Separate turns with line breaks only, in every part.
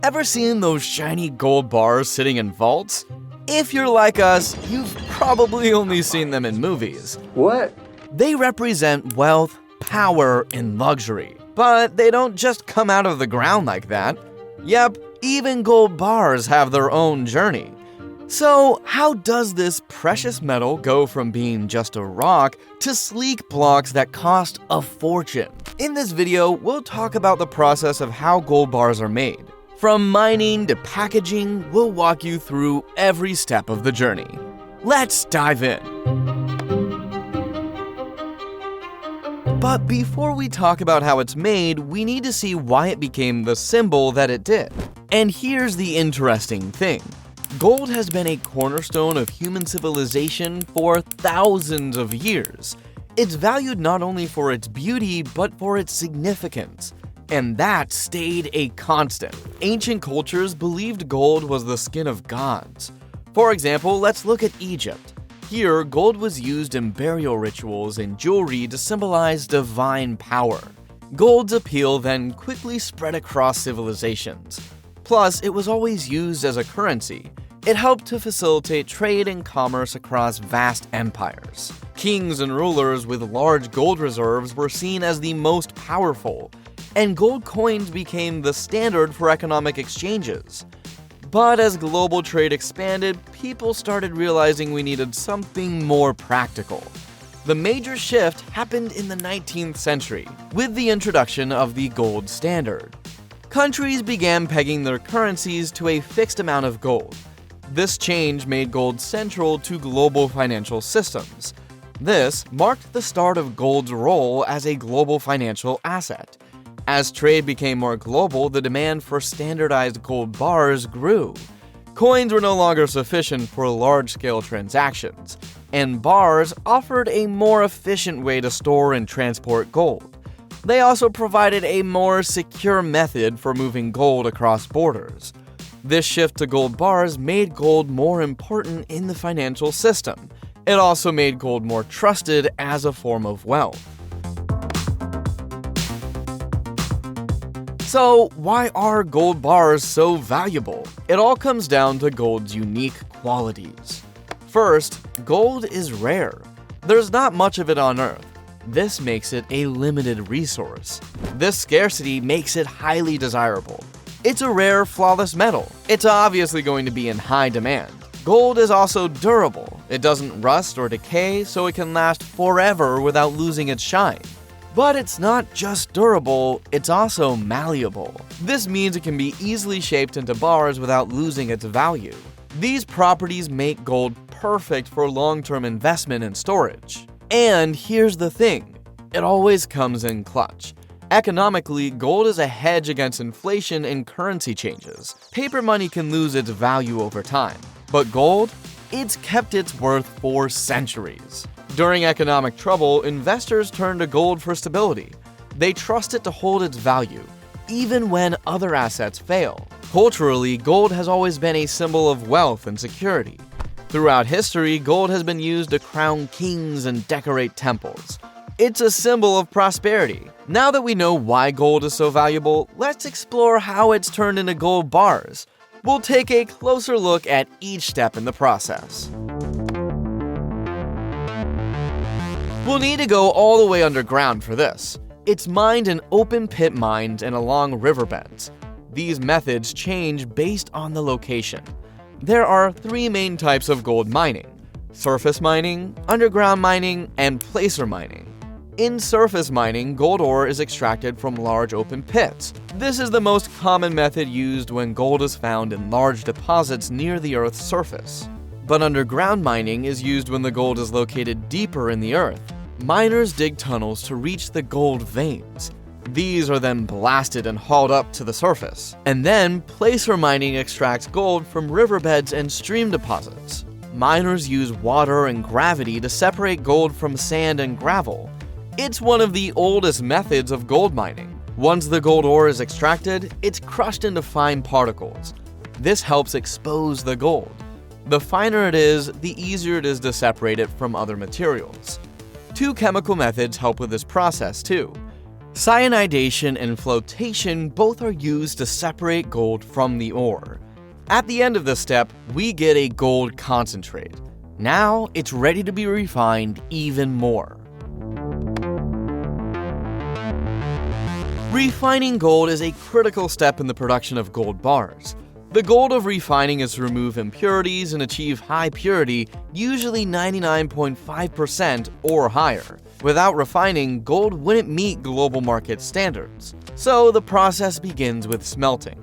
Ever seen those shiny gold bars sitting in vaults? If you're like us, you've probably only seen them in movies.
What?
They represent wealth, power, and luxury. But they don't just come out of the ground like that. Yep, even gold bars have their own journey. So, how does this precious metal go from being just a rock to sleek blocks that cost a fortune? In this video, we'll talk about the process of how gold bars are made. From mining to packaging, we'll walk you through every step of the journey. Let's dive in. But before we talk about how it's made, we need to see why it became the symbol that it did. And here's the interesting thing. Gold has been a cornerstone of human civilization for thousands of years. It's valued not only for its beauty, but for its significance. And that stayed a constant. Ancient cultures believed gold was the skin of gods. For example, let's look at Egypt. Here, gold was used in burial rituals and jewelry to symbolize divine power. Gold's appeal then quickly spread across civilizations. Plus, it was always used as a currency. It helped to facilitate trade and commerce across vast empires. Kings and rulers with large gold reserves were seen as the most powerful, and gold coins became the standard for economic exchanges. But as global trade expanded, people started realizing we needed something more practical. The major shift happened in the 19th century, with the introduction of the gold standard. Countries began pegging their currencies to a fixed amount of gold. This change made gold central to global financial systems. This marked the start of gold's role as a global financial asset. As trade became more global, the demand for standardized gold bars grew. Coins were no longer sufficient for large-scale transactions, and bars offered a more efficient way to store and transport gold. They also provided a more secure method for moving gold across borders. This shift to gold bars made gold more important in the financial system. It also made gold more trusted as a form of wealth. So, why are gold bars so valuable? It all comes down to gold's unique qualities. First, gold is rare. There's not much of it on Earth. This makes it a limited resource. This scarcity makes it highly desirable. It's a rare, flawless metal. It's obviously going to be in high demand. Gold is also durable. It doesn't rust or decay, so it can last forever without losing its shine. But it's not just durable, it's also malleable. This means it can be easily shaped into bars without losing its value. These properties make gold perfect for long-term investment and storage. And here's the thing, it always comes in clutch. Economically, gold is a hedge against inflation and currency changes. Paper money can lose its value over time. But gold? It's kept its worth for centuries. During economic trouble, investors turn to gold for stability. They trust it to hold its value, even when other assets fail. Culturally, gold has always been a symbol of wealth and security. Throughout history, gold has been used to crown kings and decorate temples. It's a symbol of prosperity. Now that we know why gold is so valuable, let's explore how it's turned into gold bars. We'll take a closer look at each step in the process. We'll need to go all the way underground for this. It's mined in open pit mines and along riverbeds. These methods change based on the location. There are three main types of gold mining: surface mining, underground mining, and placer mining. In surface mining, gold ore is extracted from large open pits. This is the most common method used when gold is found in large deposits near the Earth's surface. But underground mining is used when the gold is located deeper in the Earth. Miners dig tunnels to reach the gold veins. These are then blasted and hauled up to the surface. And then, placer mining extracts gold from riverbeds and stream deposits. Miners use water and gravity to separate gold from sand and gravel. It's one of the oldest methods of gold mining. Once the gold ore is extracted, it's crushed into fine particles. This helps expose the gold. The finer it is, the easier it is to separate it from other materials. Two chemical methods help with this process too. Cyanidation and flotation both are used to separate gold from the ore. At the end of this step, we get a gold concentrate. Now it's ready to be refined even more. Refining gold is a critical step in the production of gold bars. The goal of refining is to remove impurities and achieve high purity, usually 99.5% or higher. Without refining, gold wouldn't meet global market standards. So the process begins with smelting.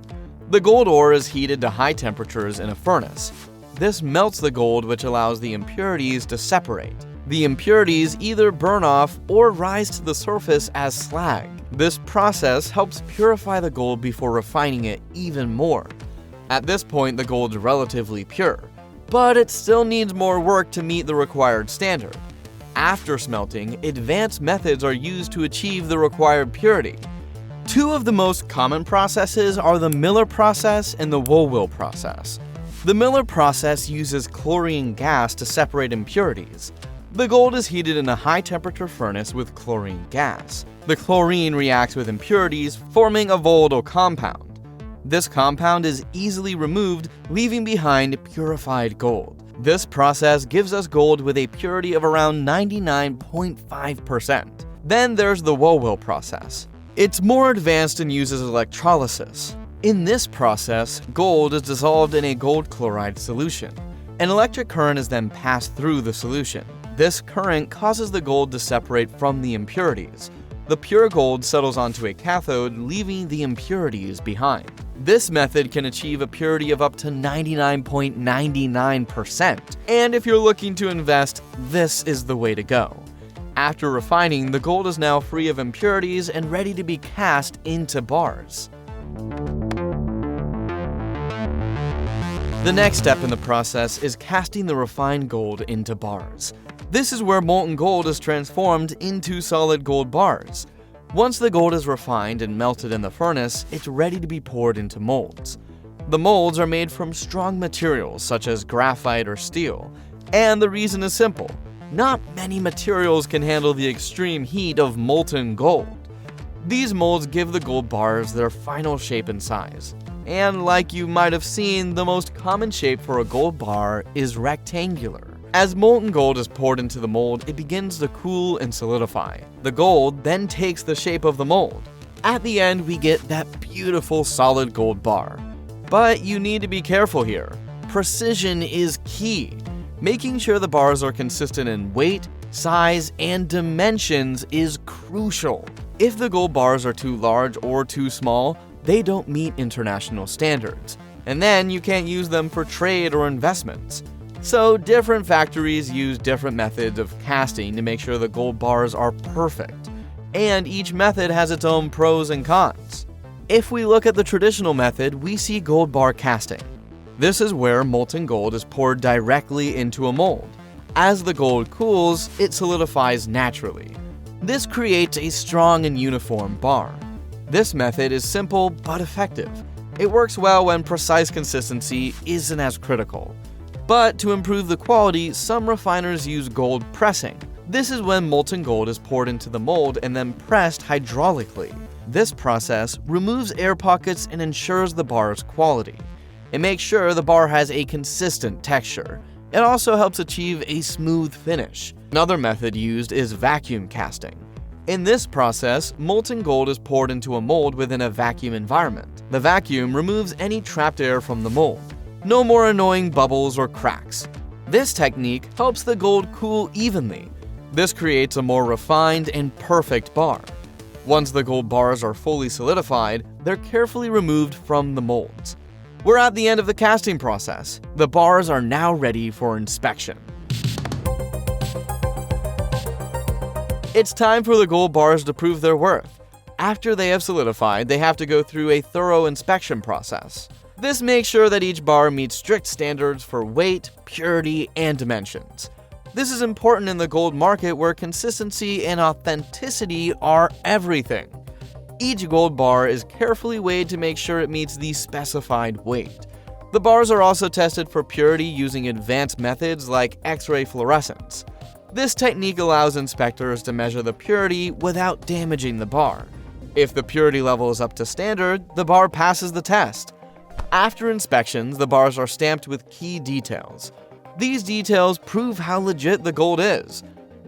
The gold ore is heated to high temperatures in a furnace. This melts the gold, which allows the impurities to separate. The impurities either burn off or rise to the surface as slag. This process helps purify the gold before refining it even more. At this point, the gold is relatively pure, but it still needs more work to meet the required standard. After smelting, advanced methods are used to achieve the required purity. Two of the most common processes are the Miller process and the Wohlwill process. The Miller process uses chlorine gas to separate impurities. The gold is heated in a high-temperature furnace with chlorine gas. The chlorine reacts with impurities, forming a volatile compound. This compound is easily removed, leaving behind purified gold. This process gives us gold with a purity of around 99.5%. Then there's the Wohlwill process. It's more advanced and uses electrolysis. In this process, gold is dissolved in a gold chloride solution. An electric current is then passed through the solution. This current causes the gold to separate from the impurities. The pure gold settles onto a cathode, leaving the impurities behind. This method can achieve a purity of up to 99.99%, and if you're looking to invest, this is the way to go. After refining, the gold is now free of impurities and ready to be cast into bars. The next step in the process is casting the refined gold into bars. This is where molten gold is transformed into solid gold bars. Once the gold is refined and melted in the furnace, it's ready to be poured into molds. The molds are made from strong materials such as graphite or steel, and the reason is simple. Not many materials can handle the extreme heat of molten gold. These molds give the gold bars their final shape and size. And like you might have seen, the most common shape for a gold bar is rectangular. As molten gold is poured into the mold, it begins to cool and solidify. The gold then takes the shape of the mold. At the end, we get that beautiful solid gold bar. But you need to be careful here. Precision is key. Making sure the bars are consistent in weight, size, and dimensions is crucial. If the gold bars are too large or too small, they don't meet international standards, and then you can't use them for trade or investments. So different factories use different methods of casting to make sure the gold bars are perfect, and each method has its own pros and cons. If we look at the traditional method, we see gold bar casting. This is where molten gold is poured directly into a mold. As the gold cools, it solidifies naturally. This creates a strong and uniform bar. This method is simple but effective. It works well when precise consistency isn't as critical. But to improve the quality, some refiners use gold pressing. This is when molten gold is poured into the mold and then pressed hydraulically. This process removes air pockets and ensures the bar's quality. It makes sure the bar has a consistent texture. It also helps achieve a smooth finish. Another method used is vacuum casting. In this process, molten gold is poured into a mold within a vacuum environment. The vacuum removes any trapped air from the mold. No more annoying bubbles or cracks. This technique helps the gold cool evenly. This creates a more refined and perfect bar. Once the gold bars are fully solidified, they're carefully removed from the molds. We're at the end of the casting process. The bars are now ready for inspection. It's time for the gold bars to prove their worth. After they have solidified, they have to go through a thorough inspection process. This makes sure that each bar meets strict standards for weight, purity, and dimensions. This is important in the gold market where consistency and authenticity are everything. Each gold bar is carefully weighed to make sure it meets the specified weight. The bars are also tested for purity using advanced methods like X-ray fluorescence. This technique allows inspectors to measure the purity without damaging the bar. If the purity level is up to standard, the bar passes the test. After inspections, the bars are stamped with key details. These details prove how legit the gold is.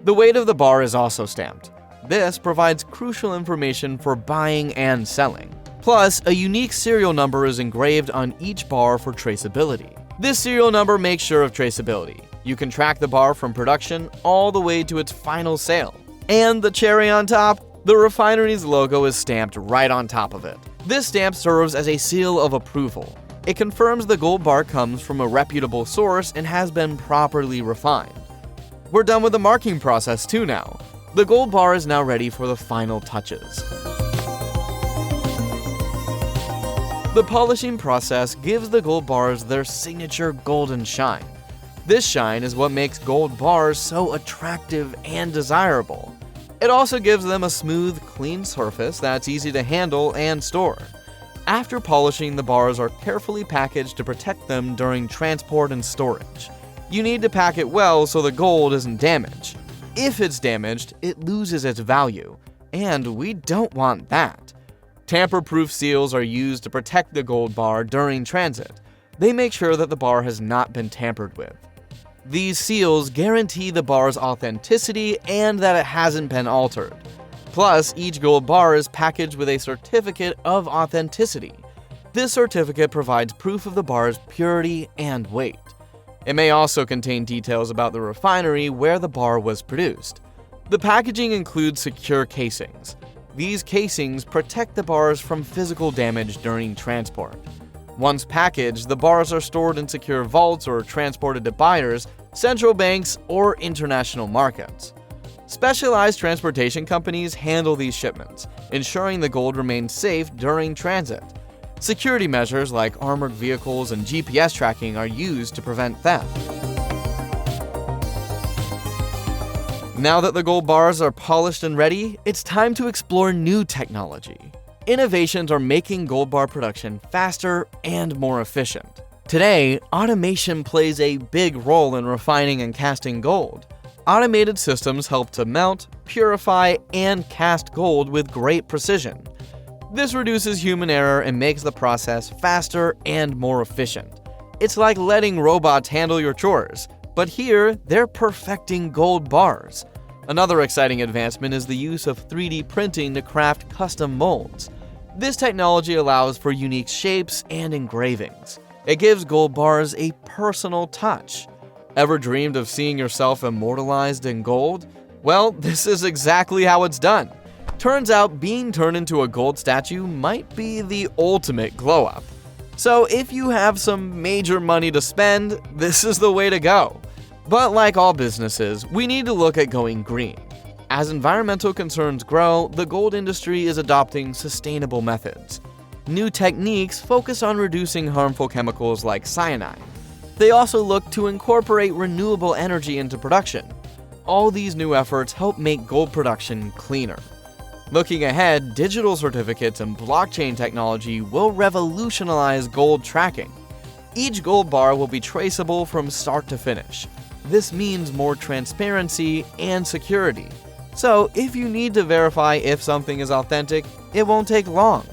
The weight of the bar is also stamped. This provides crucial information for buying and selling. Plus, a unique serial number is engraved on each bar for traceability. This serial number makes sure of traceability. You can track the bar from production all the way to its final sale. And the cherry on top, the refinery's logo is stamped right on top of it. This stamp serves as a seal of approval. It confirms the gold bar comes from a reputable source and has been properly refined. We're done with the marking process too now. The gold bar is now ready for the final touches. The polishing process gives the gold bars their signature golden shine. This shine is what makes gold bars so attractive and desirable. It also gives them a smooth, clean surface that's easy to handle and store. After polishing, the bars are carefully packaged to protect them during transport and storage. You need to pack it well so the gold isn't damaged. If it's damaged, it loses its value, and we don't want that. Tamper-proof seals are used to protect the gold bar during transit. They make sure that the bar has not been tampered with. These seals guarantee the bar's authenticity and that it hasn't been altered. Plus, each gold bar is packaged with a certificate of authenticity. This certificate provides proof of the bar's purity and weight. It may also contain details about the refinery where the bar was produced. The packaging includes secure casings. These casings protect the bars from physical damage during transport. Once packaged, the bars are stored in secure vaults or transported to buyers, central banks, or international markets. Specialized transportation companies handle these shipments, ensuring the gold remains safe during transit. Security measures like armored vehicles and GPS tracking are used to prevent theft. Now that the gold bars are polished and ready, it's time to explore new technology. Innovations are making gold bar production faster and more efficient. Today, automation plays a big role in refining and casting gold. Automated systems help to melt, purify, and cast gold with great precision. This reduces human error and makes the process faster and more efficient. It's like letting robots handle your chores, but here they're perfecting gold bars. Another exciting advancement is the use of 3D printing to craft custom molds. This technology allows for unique shapes and engravings. It gives gold bars a personal touch. Ever dreamed of seeing yourself immortalized in gold? Well, this is exactly how it's done. Turns out being turned into a gold statue might be the ultimate glow-up. So if you have some major money to spend, this is the way to go. But like all businesses, we need to look at going green. As environmental concerns grow, the gold industry is adopting sustainable methods. New techniques focus on reducing harmful chemicals like cyanide. They also look to incorporate renewable energy into production. All these new efforts help make gold production cleaner. Looking ahead, digital certificates and blockchain technology will revolutionize gold tracking. Each gold bar will be traceable from start to finish. This means more transparency and security. So if you need to verify if something is authentic, it won't take long.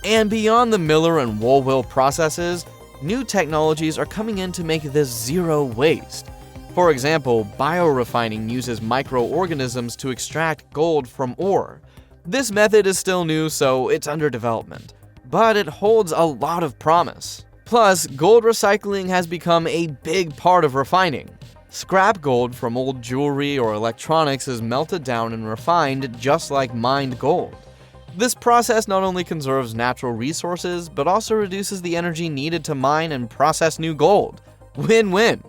And beyond the miller and Woolwell processes, new technologies are coming in to make this zero waste. For example, biorefining uses microorganisms to extract gold from ore. This method is still new, so it's under development, but it holds a lot of promise. Plus, gold recycling has become a big part of refining. Scrap gold from old jewelry or electronics is melted down and refined just like mined gold. This process not only conserves natural resources, but also reduces the energy needed to mine and process new gold. Win-win!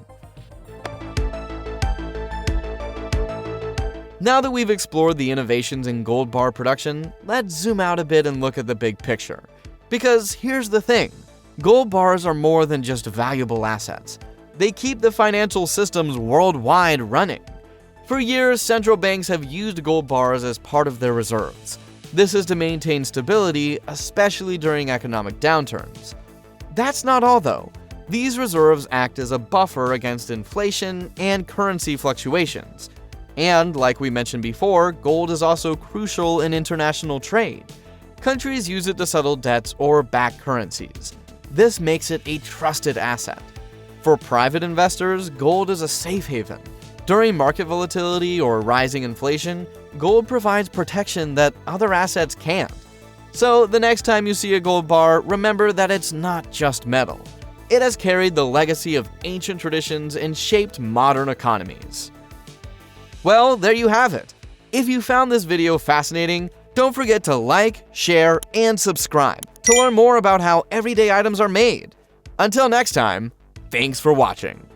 Now that we've explored the innovations in gold bar production, let's zoom out a bit and look at the big picture. Because here's the thing, gold bars are more than just valuable assets. They keep the financial systems worldwide running. For years, central banks have used gold bars as part of their reserves. This is to maintain stability, especially during economic downturns. That's not all though. These reserves act as a buffer against inflation and currency fluctuations. And, like we mentioned before, gold is also crucial in international trade. countries use it to settle debts or back currencies. This makes it a trusted asset. For private investors, gold is a safe haven. During market volatility or rising inflation, gold provides protection that other assets can't. So the next time you see a gold bar, remember that it's not just metal. It has carried the legacy of ancient traditions and shaped modern economies. Well, there you have it. If you found this video fascinating, don't forget to like, share, and subscribe to learn more about how everyday items are made. Until next time, thanks for watching.